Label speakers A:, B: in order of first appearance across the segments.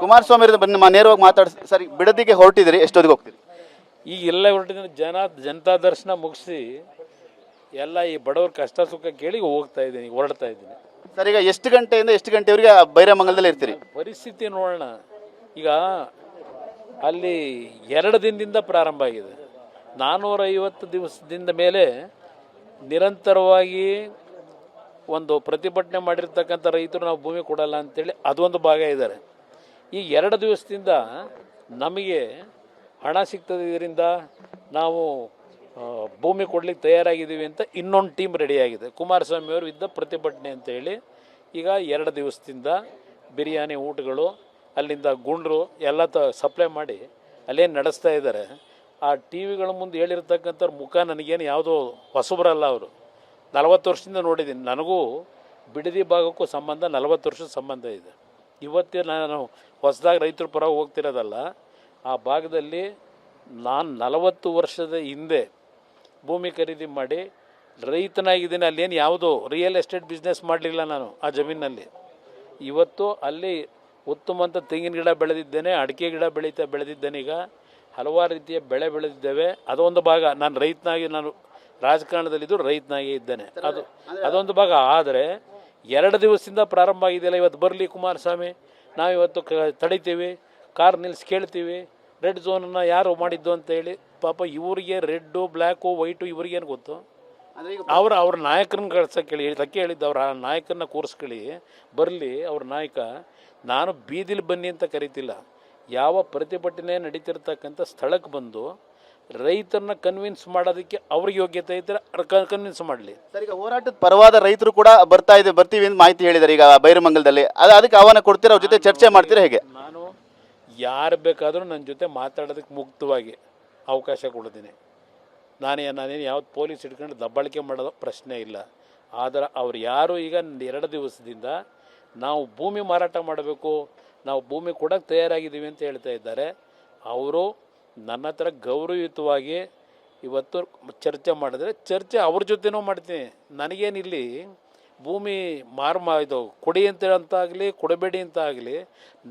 A: ಕುಮಾರಸ್ವಾಮಿ ಅವರಿಂದ ಬನ್ನಿ ನೇರವಾಗಿ ಮಾತಾಡಿ. ಸರಿ, ಬಿಡದಿಗೆ ಹೊರಟಿದ್ದೀರಿ, ಎಷ್ಟೊತ್ತಿಗೆ ಹೋಗ್ತೀರಿ?
B: ಈಗ ಎಲ್ಲ ಹೊರಟಿದ್ದೀನಿ, ಜನತಾ ದರ್ಶನ ಮುಗಿಸಿ ಎಲ್ಲ ಈ ಬಡವ್ರ ಕಷ್ಟ ಸುಖ ಕೇಳಿ ಹೊರಡ್ತಾ ಇದ್ದೀನಿ.
A: ಸರ್, ಈಗ ಎಷ್ಟು ಗಂಟೆಯಿಂದ ಎಷ್ಟು ಗಂಟೆವರೆಗೆ ಬೈರಮಂಗಲದಲ್ಲಿ ಇರ್ತೀರಿ?
B: ಪರಿಸ್ಥಿತಿ ನೋಡೋಣ. ಈಗ ಅಲ್ಲಿ 2 ದಿನದಿಂದ ಪ್ರಾರಂಭ ಆಗಿದೆ. 450 ದಿವಸದಿಂದ ಮೇಲೆ ನಿರಂತರವಾಗಿ ಒಂದು ಪ್ರತಿಭಟನೆ ಮಾಡಿರ್ತಕ್ಕಂಥ ರೈತರು ನಾವು ಭೂಮಿ ಕೊಡಲ್ಲ ಅಂತೇಳಿ ಅದೊಂದು ಭಾಗ ಇದ್ದಾರೆ. ಈ 2 ದಿವಸದಿಂದ ನಮಗೆ ಹಣ ಸಿಗ್ತದೆ, ಇದರಿಂದ ನಾವು ಭೂಮಿ ಕೊಡ್ಲಿಕ್ಕೆ ತಯಾರಾಗಿದ್ದೀವಿ ಅಂತ ಇನ್ನೊಂದು ಟೀಮ್ ರೆಡಿಯಾಗಿದೆ. ಕುಮಾರಸ್ವಾಮಿ ಅವರು ಇದ್ದ ಪ್ರತಿಭಟನೆ ಅಂತೇಳಿ ಈಗ 2 ದಿವಸದಿಂದ ಬಿರಿಯಾನಿ ಊಟಗಳು ಅಲ್ಲಿಂದ ಗುಂಡ್ರು ಎಲ್ಲ ಸಪ್ಲೈ ಮಾಡಿ ಅಲ್ಲೇನು ನಡೆಸ್ತಾ ಇದ್ದಾರೆ. ಆ ಟಿ ವಿಗಳ ಮುಂದೆ ಹೇಳಿರ್ತಕ್ಕಂಥವ್ರ ಮುಖ ನನಗೇನು ಯಾವುದೋ ಹೊಸಬರಲ್ಲ. ಅವರು 40 ವರ್ಷದಿಂದ ನೋಡಿದ್ದೀನಿ. ನನಗೂ ಬಿಡದಿ ಭಾಗಕ್ಕೂ ಸಂಬಂಧ 40 ವರ್ಷದ ಸಂಬಂಧ ಇದೆ. ಇವತ್ತೇ ನಾನು ಹೊಸದಾಗಿ ರೈತರ ಪರ ಹೋಗ್ತಿರೋದಲ್ಲ. ಆ ಭಾಗದಲ್ಲಿ ನಾನು 40 ವರ್ಷದ ಹಿಂದೆ ಭೂಮಿ ಖರೀದಿ ಮಾಡಿ ರೈತನಾಗಿದ್ದೀನಿ. ಅಲ್ಲೇನು ಯಾವುದೋ ರಿಯಲ್ ಎಸ್ಟೇಟ್ ಬಿಸ್ನೆಸ್ ಮಾಡಲಿಲ್ಲ ನಾನು ಆ ಜಮೀನಲ್ಲಿ. ಇವತ್ತು ಅಲ್ಲಿ ಉತ್ತಮ ಅಂತ ತೆಂಗಿನ ಗಿಡ ಬೆಳೆದಿದ್ದೇನೆ, ಅಡಿಕೆ ಗಿಡ ಬೆಳೆದಿದ್ದೇನೆ. ಈಗ ಹಲವಾರು ರೀತಿಯ ಬೆಳೆ ಬೆಳೆದಿದ್ದೇವೆ. ಅದೊಂದು ಭಾಗ. ನಾನು ರೈತನಾಗಿ, ನಾನು ರಾಜಕಾರಣದಲ್ಲಿದ್ದು ರೈತನಾಗಿ ಇದ್ದೇನೆ. ಅದೊಂದು ಭಾಗ. ಆದರೆ 2 ದಿವಸದಿಂದ ಪ್ರಾರಂಭ ಆಗಿದೆಯಲ್ಲ, ಇವತ್ತು ಬರಲಿ ಕುಮಾರಸ್ವಾಮಿ, ನಾವಿವತ್ತು ತಡಿತೀವಿ, ಕಾರ್ ನಿಲ್ಲಿಸಿ ಕೇಳ್ತೀವಿ, ರೆಡ್ ಝೋನನ್ನು ಯಾರು ಮಾಡಿದ್ದು ಅಂತ ಹೇಳಿ. ಪಾಪ ಇವರಿಗೆ ರೆಡ್ಡು ಬ್ಲ್ಯಾಕು ವೈಟು ಇವ್ರಿಗೇನು ಗೊತ್ತು? ಅವ್ರ ನಾಯಕರನ್ನ ಕಳ್ಸೋಕೆ ಹೇಳಿ, ತಕ್ಕೆ ಹೇಳಿದ್ದು ಅವ್ರ ನಾಯಕರನ್ನ ಕೂರಿಸ್ಕೊಳ್ಳಿ, ಬರಲಿ ಅವ್ರ ನಾಯಕ. ನಾನು ಬೀದಿಲಿ ಬನ್ನಿ ಅಂತ ಕರಿತಿಲ್ಲ. ಯಾವ ಪ್ರತಿಭಟನೆ ನಡೀತಿರ್ತಕ್ಕಂಥ ಸ್ಥಳಕ್ಕೆ ಬಂದು ರೈತರನ್ನ ಕನ್ವಿನ್ಸ್ ಮಾಡೋದಕ್ಕೆ ಅವ್ರಿಗೆ ಯೋಗ್ಯತೆ ಇದ್ದರೆ ಕನ್ವಿನ್ಸ್ ಮಾಡಲಿ.
A: ಸರ್, ಈಗ ಹೋರಾಟದ ಪರವಾದ ರೈತರು ಕೂಡ ಬರ್ತೀವಿ ಅಂತ ಮಾಹಿತಿ ಹೇಳಿದ್ದಾರೆ ಈಗ ಬೈರಮಂಗಲದಲ್ಲಿ. ಅದಕ್ಕೆ ಆಹ್ವಾನ ಕೊಡ್ತೀರಾ? ಅವ್ರ ಜೊತೆ ಚರ್ಚೆ ಮಾಡ್ತೀರಾ ಹೇಗೆ?
B: ನಾನು ಯಾರು ಬೇಕಾದರೂ ನನ್ನ ಜೊತೆ ಮಾತಾಡೋದಕ್ಕೆ ಮುಕ್ತವಾಗಿ ಅವಕಾಶ ಕೊಡ್ತೀನಿ. ನಾನೇನು ಯಾವ್ದು ಪೊಲೀಸ್ ಹಿಡ್ಕೊಂಡು ದಬ್ಬಾಳಿಕೆ ಮಾಡೋದು ಪ್ರಶ್ನೆ ಇಲ್ಲ. ಆದರೆ ಅವ್ರು ಯಾರು ಈಗ 2 ದಿವಸದಿಂದ ನಾವು ಭೂಮಿ ಮಾರಾಟ ಮಾಡಬೇಕು, ನಾವು ಭೂಮಿ ಕೊಡೋಕ್ಕೆ ತಯಾರಾಗಿದ್ದೀವಿ ಅಂತ ಹೇಳ್ತಾ ಇದ್ದಾರೆ. ಅವರು ನನ್ನ ಹತ್ರ ಗೌರವಯುತವಾಗಿ ಇವತ್ತು ಚರ್ಚೆ ಮಾಡಿದ್ರೆ ಚರ್ಚೆ ಅವ್ರ ಜೊತೆನೂ ಮಾಡ್ತೀನಿ. ನನಗೇನಿಲ್ಲಿ ಭೂಮಿ ಇದು ಕೊಡಿ ಅಂತಾಗಲಿ ಕೊಡಬೇಡಿ ಅಂತ ಆಗಲಿ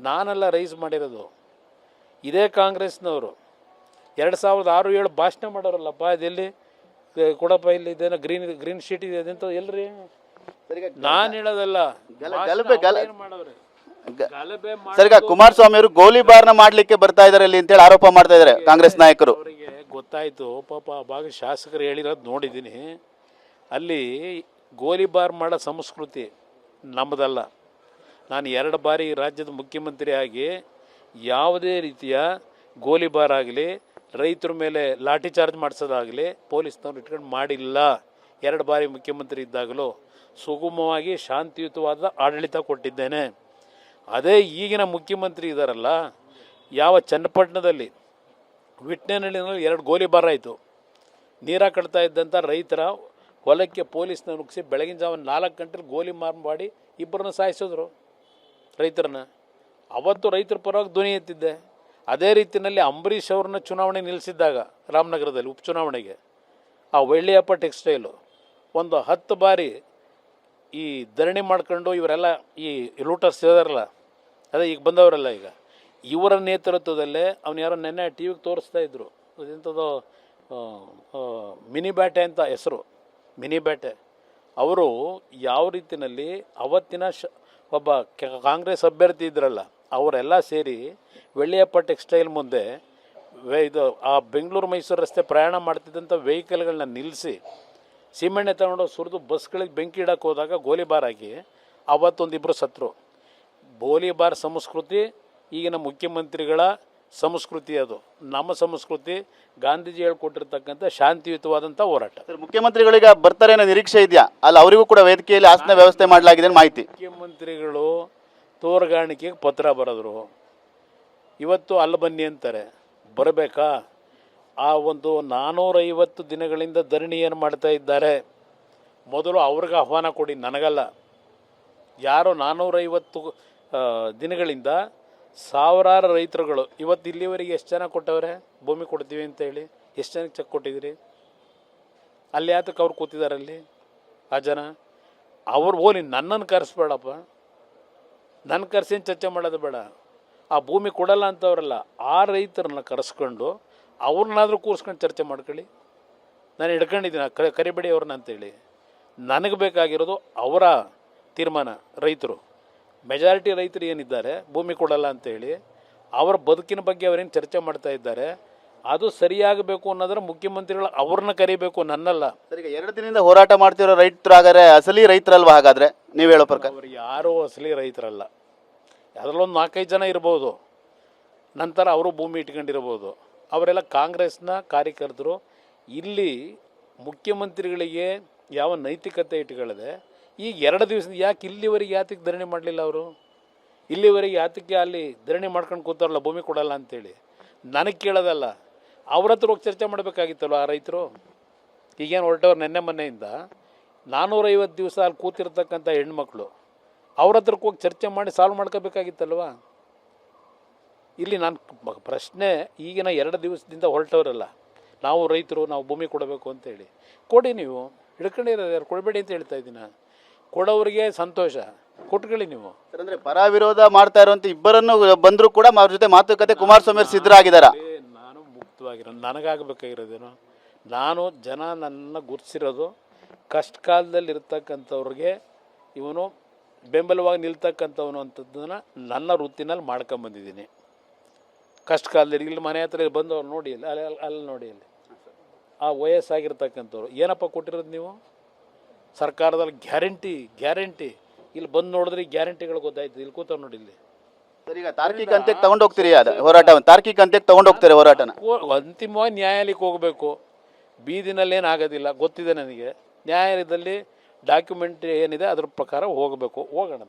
B: ನಾನೆಲ್ಲ ರೈಸ್ ಮಾಡಿರೋದು. ಇದೇ ಕಾಂಗ್ರೆಸ್ನವರು 2006-7 ಭಾಷಣ ಮಾಡೋರಲ್ಲಪ್ಪ. ಇದೆಲ್ಲಿ ಕೊಡಪ್ಪ, ಇಲ್ಲಿ ಇದೇನೋ ಗ್ರೀನ್ ಶೀಟ್ ಇದೆ ಅದಂತ ಎಲ್ರಿ? ನಾನು ಹೇಳೋದಲ್ಲ.
A: ಸರ್, ಈಗ ಕುಮಾರಸ್ವಾಮಿ ಅವರು ಗೋಲಿಬಾರ್ನ ಮಾಡ್ಲಿಕ್ಕೆ ಬರ್ತಾ ಇದಾರೆ ಇಲ್ಲಿ ಅಂತೇಳಿ ಆರೋಪ ಮಾಡ್ತಾ ಇದ್ದಾರೆ ಕಾಂಗ್ರೆಸ್ ನಾಯಕರು.
B: ಅವರಿಗೆ ಗೊತ್ತಾಯ್ತು ಪಾಪ. ಭಾಗ ಶಾಸಕರು ಹೇಳಿರೋದು ನೋಡಿದ್ದೀನಿ. ಅಲ್ಲಿ ಗೋಲಿಬಾರ್ ಮಾಡೋ ಸಂಸ್ಕೃತಿ ನಮ್ಮದಲ್ಲ. ನಾನು 2 ಬಾರಿ ರಾಜ್ಯದ ಮುಖ್ಯಮಂತ್ರಿ ಆಗಿ ಯಾವುದೇ ರೀತಿಯ ಗೋಲಿಬಾರ್ ಆಗಲಿ, ರೈತರ ಮೇಲೆ ಲಾಠಿ ಚಾರ್ಜ್ ಮಾಡಿಸೋದಾಗಲಿ ಪೊಲೀಸ್ನವ್ರು ಇಟ್ಕೊಂಡು ಮಾಡಿಲ್ಲ. 2 ಬಾರಿ ಮುಖ್ಯಮಂತ್ರಿ ಇದ್ದಾಗಲೂ ಸುಗಮವಾಗಿ ಶಾಂತಿಯುತವಾದ ಆಡಳಿತ ಕೊಟ್ಟಿದ್ದೇನೆ. ಅದೇ ಈಗಿನ ಮುಖ್ಯಮಂತ್ರಿ ಇದ್ದಾರಲ್ಲ, ಯಾವ ಚನ್ನಪಟ್ಟಣದಲ್ಲಿ ವಿಟ್ನೆನಹಳ್ಳಿನಲ್ಲಿ 2 ಗೋಲಿಬಾರ್ ಆಯಿತು. ನೀರ ಕಟ್ತಾ ಇದ್ದಂಥ ರೈತರ ಹೊಲಕ್ಕೆ ಪೊಲೀಸ್ನ ನುಗ್ಗಿಸಿ ಬೆಳಗಿನ ಜಾವ 4 ಗಂಟೆಲಿ ಗೋಲಿ ಮಾಡಿ 2 ಸಾಯಿಸಿದ್ರು ರೈತರನ್ನ. ಅವತ್ತು ರೈತರ ಪರವಾಗಿ ಧ್ವನಿ ಎತ್ತಿದ್ದೆ. ಅದೇ ರೀತಿಯಲ್ಲಿ ಅಂಬರೀಷ್ ಅವ್ರನ್ನ ಚುನಾವಣೆ ನಿಲ್ಲಿಸಿದ್ದಾಗ ರಾಮನಗರದಲ್ಲಿ ಉಪಚುನಾವಣೆಗೆ ಆ ವೆಳ್ಳಿಯಪ್ಪ ಟೆಕ್ಸ್ಟೈಲು ಒಂದು 10 ಬಾರಿ ಈ ಧರಣಿ ಮಾಡ್ಕೊಂಡು ಇವರೆಲ್ಲ ಈ ಲೂಟರ್ಸ್ ಇದಾರಲ್ಲ, ಅದೇ ಈಗ ಬಂದವರಲ್ಲ, ಈಗ ಇವರ ನೇತೃತ್ವದಲ್ಲೇ ಅವನು ಯಾರೋ ನೆನ್ನೆ ಟಿ ವಿಗೆ ತೋರಿಸ್ತಾ ಇದ್ರು. ಅದೆಂಥದ್ದು ಮಿನಿ ಬ್ಯಾಟೆ ಅಂತ ಹೆಸರು, ಮಿನಿ ಬ್ಯಾಟೆ. ಅವರು ಯಾವ ರೀತಿಯಲ್ಲಿ ಅವತ್ತಿನ ಒಬ್ಬ ಕಾಂಗ್ರೆಸ್ ಅಭ್ಯರ್ಥಿ ಇದ್ರಲ್ಲ, ಅವರೆಲ್ಲ ಸೇರಿ ವೆಳ್ಳಿಯಪ್ಪ ಟೆಕ್ಸ್ಟೈಲ್ ಮುಂದೆ ಇದು ಆ ಬೆಂಗಳೂರು ಮೈಸೂರು ರಸ್ತೆ ಪ್ರಯಾಣ ಮಾಡ್ತಿದ್ದಂಥ ವೆಹಿಕಲ್ಗಳನ್ನ ನಿಲ್ಲಿಸಿ ಸಿಮೆಣ್ಣೆ ತಗೊಂಡು ಸುರಿದು ಬಸ್ಗಳಿಗೆ ಬೆಂಕಿ ಇಡಕ್ಕೆ ಹೋದಾಗ ಗೋಲಿಬಾರ್ ಆಗಿ ಅವತ್ತೊಂದಿಬ್ಬರು ಸತ್ರು. ಗೋಲಿಬಾರ್ ಸಂಸ್ಕೃತಿ ಈಗಿನ ಮುಖ್ಯಮಂತ್ರಿಗಳ ಸಂಸ್ಕೃತಿ. ಅದು ನಮ್ಮ ಸಂಸ್ಕೃತಿ ಗಾಂಧೀಜಿ ಹೇಳ್ಕೊಟ್ಟಿರ್ತಕ್ಕಂಥ ಶಾಂತಿಯುತವಾದಂಥ ಹೋರಾಟ.
A: ಮುಖ್ಯಮಂತ್ರಿಗಳಿಗೆ ಬರ್ತಾರೆ ಅನ್ನೋ ನಿರೀಕ್ಷೆ ಇದೆಯಾ? ಅಲ್ಲಿ ಅವರಿಗೂ ಕೂಡ ವೇದಿಕೆಯಲ್ಲಿ ಆಸನ ವ್ಯವಸ್ಥೆ ಮಾಡಲಾಗಿದೆ ಮಾಹಿತಿ.
B: ಮುಖ್ಯಮಂತ್ರಿಗಳು ತೋರ್ಗಾಣಿಕೆಗೆ ಪತ್ರ ಬರೆದ್ರು. ಇವತ್ತು ಅಲ್ಲಿ ಬನ್ನಿ ಅಂತಾರೆ. ಬರಬೇಕಾ? ಆ ಒಂದು 450 ದಿನಗಳಿಂದ ಧರಣಿ ಏನು ಮಾಡ್ತಾ ಇದ್ದಾರೆ, ಮೊದಲು ಅವ್ರಿಗೆ ಆಹ್ವಾನ ಕೊಡಿ, ನನಗಲ್ಲ. ಯಾರೋ 450 ದಿನಗಳಿಂದ ಸಾವಿರಾರು ರೈತರುಗಳು ಇವತ್ತು ಇಲ್ಲಿವರೆಗೆ ಎಷ್ಟು ಜನ ಕೊಟ್ಟವ್ರೆ ಭೂಮಿ ಕೊಡ್ತೀವಿ ಅಂತ ಹೇಳಿ? ಎಷ್ಟು ಜನಕ್ಕೆ ಚೆಕ್ ಕೊಟ್ಟಿದ್ದೀರಿ? ಅಲ್ಲಿ ಯಾತಕ್ಕೆ ಅವ್ರು ಕೂತಿದ್ದಾರಲ್ಲಿ ಆ ಜನ? ಅವ್ರು ಹೋಲಿ, ನನ್ನನ್ನು ಕರೆಸ್ಬೇಡಪ್ಪ. ನನ್ನ ಕರೆಸಿ ಚರ್ಚೆ ಮಾಡೋದು ಬೇಡ. ಆ ಭೂಮಿ ಕೊಡಲ್ಲ ಅಂತವ್ರಲ್ಲ, ಆ ರೈತರನ್ನ ಕರೆಸ್ಕೊಂಡು ಅವ್ರನ್ನಾದರೂ ಕೂರಿಸ್ಕೊಂಡು ಚರ್ಚೆ ಮಾಡ್ಕೊಳ್ಳಿ. ನಾನು ಹಿಡ್ಕೊಂಡಿದ್ದೀನಿ ಕರಿಬೇಡಿ ಅವ್ರನ್ನ ಅಂತೇಳಿ. ನನಗೆ ಬೇಕಾಗಿರೋದು ಅವರ ತೀರ್ಮಾನ. ರೈತರು ಮೆಜಾರಿಟಿ ರೈತರು ಏನಿದ್ದಾರೆ ಭೂಮಿ ಕೊಡಲ್ಲ ಅಂತೇಳಿ ಅವರ ಬದುಕಿನ ಬಗ್ಗೆ ಅವರೇನು ಚರ್ಚೆ ಮಾಡ್ತಾ ಇದ್ದಾರೆ, ಅದು ಸರಿಯಾಗಬೇಕು ಅನ್ನೋದ್ರ ಮುಖ್ಯಮಂತ್ರಿಗಳು ಅವ್ರನ್ನ ಕರಿಬೇಕು, ನನ್ನಲ್ಲ.
A: ಸರ್, ಈಗ 2 ದಿನದಿಂದ ಹೋರಾಟ ಮಾಡ್ತಿರೋ ರೈತರು ಹಾಗಾದ್ರೆ ಅಸಲಿ ರೈತರಲ್ವಾ? ಹಾಗಾದ್ರೆ ನೀವು ಹೇಳೋ ಪ್ರಕಾರ
B: ಅವರು ಯಾರೂ ಅಸಲಿ ರೈತರಲ್ಲ. ಅದರಲ್ಲೊಂದು 4-5 ಜನ ಇರ್ಬೋದು, ನಂತರ ಅವರು ಭೂಮಿ ಇಟ್ಕೊಂಡಿರ್ಬೋದು. ಅವರೆಲ್ಲ ಕಾಂಗ್ರೆಸ್ನ ಕಾರ್ಯಕರ್ತರು. ಇಲ್ಲಿ ಮುಖ್ಯಮಂತ್ರಿಗಳಿಗೆ ಯಾವ ನೈತಿಕತೆ ಇಟ್ಕೊಳ್ಳದೆ ಈಗ 2 ದಿವಸ ಯಾಕೆ ಇಲ್ಲಿವರೆಗೆ ಯಾತಕ್ಕೆ ಧರಣಿ ಮಾಡಲಿಲ್ಲ ಅವರು? ಇಲ್ಲಿವರೆಗೆ ಯಾತಕ್ಕೆ ಅಲ್ಲಿ ಧರಣಿ ಮಾಡ್ಕೊಂಡು ಕೂತಾರಲ್ಲ ಭೂಮಿ ಕೊಡಲ್ಲ ಅಂತೇಳಿ? ನನಗೆ ಕೇಳೋದಲ್ಲ, ಅವ್ರ ಹತ್ರ ಹೋಗಿ ಚರ್ಚೆ ಮಾಡಬೇಕಾಗಿತ್ತಲ್ವ ಆ ರೈತರು. ಈಗೇನು ಹೊರಟವ್ರು ನೆನ್ನೆ ಮೊನ್ನೆಯಿಂದ 450 ದಿವಸ ಅಲ್ಲಿ ಕೂತಿರ್ತಕ್ಕಂಥ ಹೆಣ್ಮಕ್ಳು, ಅವ್ರ ಹತ್ರಕ್ಕೆ ಹೋಗಿ ಚರ್ಚೆ ಮಾಡಿ ಸಾಲ್ವ್ ಮಾಡ್ಕೋಬೇಕಾಗಿತ್ತಲ್ವ? ಇಲ್ಲಿ ನಾನು ಪ್ರಶ್ನೆ, ಈಗಿನ 2 ದಿವಸದಿಂದ ಹೊರಟವರಲ್ಲ, ನಾವು ರೈತರು, ನಾವು ಭೂಮಿ ಕೊಡಬೇಕು ಅಂತೇಳಿ ಕೊಡಿ. ನೀವು ಹಿಡ್ಕೊಂಡಿರೋದು ಯಾರು? ಕೊಡಬೇಡಿ ಅಂತ ಹೇಳ್ತಾ ಇದ್ದೀನಿ. ಕೊಡೋರಿಗೆ ಸಂತೋಷ, ಕೊಟ್ಕೊಳ್ಳಿ ನೀವು.
A: ಸರ್, ಅಂದ್ರೆ ಪರ ವಿರೋಧ ಮಾಡ್ತಾ ಇರುವಂತ ಇಬ್ಬರನ್ನು ಬಂದ್ರು ಕೂಡ ಅವ್ರ ಜೊತೆ ಮಾತುಕತೆ ಕುಮಾರಸ್ವಾಮಿ ಅವರು ಸಿದ್ಧರಾಗಿದ್ದಾರ.
B: ನಾನು ಮುಕ್ತವಾಗಿರೋ, ನನಗಾಗಬೇಕಾಗಿರೋದೇನು, ನಾನು ಜನ ನನ್ನ ಗುರುತಿಸಿರೋದು ಕಷ್ಟ ಕಾಲದಲ್ಲಿ ಇರ್ತಕ್ಕಂಥವ್ರಿಗೆ ಇವನು ಬೆಂಬಲವಾಗಿ ನಿಲ್ತಕ್ಕಂಥವನು ಅಂಥದ್ದನ್ನು ನನ್ನ ವೃತ್ತಿನಲ್ಲಿ ಮಾಡ್ಕೊಂಬಂದಿದ್ದೀನಿ. ಕಷ್ಟ ಕಾಲದಲ್ಲಿ ಇಲ್ಲಿ ಮನೆ ಹತ್ರ ಬಂದು ಅವ್ರು ನೋಡಿ, ಅಲ್ಲಿ ನೋಡಿ, ಅಲ್ಲಿ ಆ ವಯಸ್ಸಾಗಿರ್ತಕ್ಕಂಥವ್ರು ಏನಪ್ಪ ಕೊಟ್ಟಿರೋದು ನೀವು? ಸರ್ಕಾರದಲ್ಲಿ ಗ್ಯಾರಂಟಿ ಇಲ್ಲಿ ಬಂದು ನೋಡಿದ್ರೆ ಗ್ಯಾರಂಟಿಗಳು ಗೊತ್ತಾಯ್ತು. ಇಲ್ಲಿ ಕೂತವ್ರು ನೋಡಿ, ಇಲ್ಲಿ.
A: ಸರ್, ಈಗ ತಾರ್ಕಿಕ ಅಂತ್ಯಕ್ಕೆ ತಗೊಂಡು ಹೋಗ್ತೀರಿ ಅದು ಹೋರಾಟವನ್ನು? ತಾರ್ಕಿಕ ಅಂತ್ಯಕ್ಕೆ ತಗೊಂಡು ಹೋಗ್ತಾರೆ ಹೋರಾಟನ?
B: ಅಂತಿಮವಾಗಿ ನ್ಯಾಯಾಲಯಕ್ಕೆ ಹೋಗಬೇಕು. ಬೀದಿನಲ್ಲಿ ಏನಾಗೋದಿಲ್ಲ, ಗೊತ್ತಿದೆ ನನಗೆ. ನ್ಯಾಯಾಲಯದಲ್ಲಿ ಡಾಕ್ಯುಮೆಂಟ್ ಏನಿದೆ ಅದ್ರ ಪ್ರಕಾರ ಹೋಗಬೇಕು, ಹೋಗೋಣ.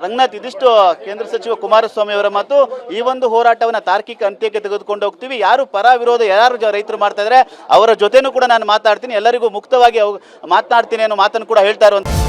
A: ರಂಗನಾಥ್, ಇದಿಷ್ಟು ಕೇಂದ್ರ ಸಚಿವ ಕುಮಾರಸ್ವಾಮಿ ಅವರ ಮಾತು. ಈ ಒಂದು ಹೋರಾಟವನ್ನು ತಾರ್ಕಿಕ ಅಂತ್ಯಕ್ಕೆ ತೆಗೆದುಕೊಂಡು ಹೋಗ್ತೀವಿ. ಯಾರು ಪರ ವಿರೋಧ ಯಾರು ರೈತರು ಮಾಡ್ತಾ ಇದ್ದಾರೆ ಅವರ ಜೊತೆನೂ ಕೂಡ ನಾನು ಮಾತಾಡ್ತೀನಿ, ಎಲ್ಲರಿಗೂ ಮುಕ್ತವಾಗಿ ಮಾತನಾಡ್ತೀನಿ ಅನ್ನೋ ಮಾತನ್ನು ಕೂಡ ಹೇಳ್ತಾ ಇರುವಂತ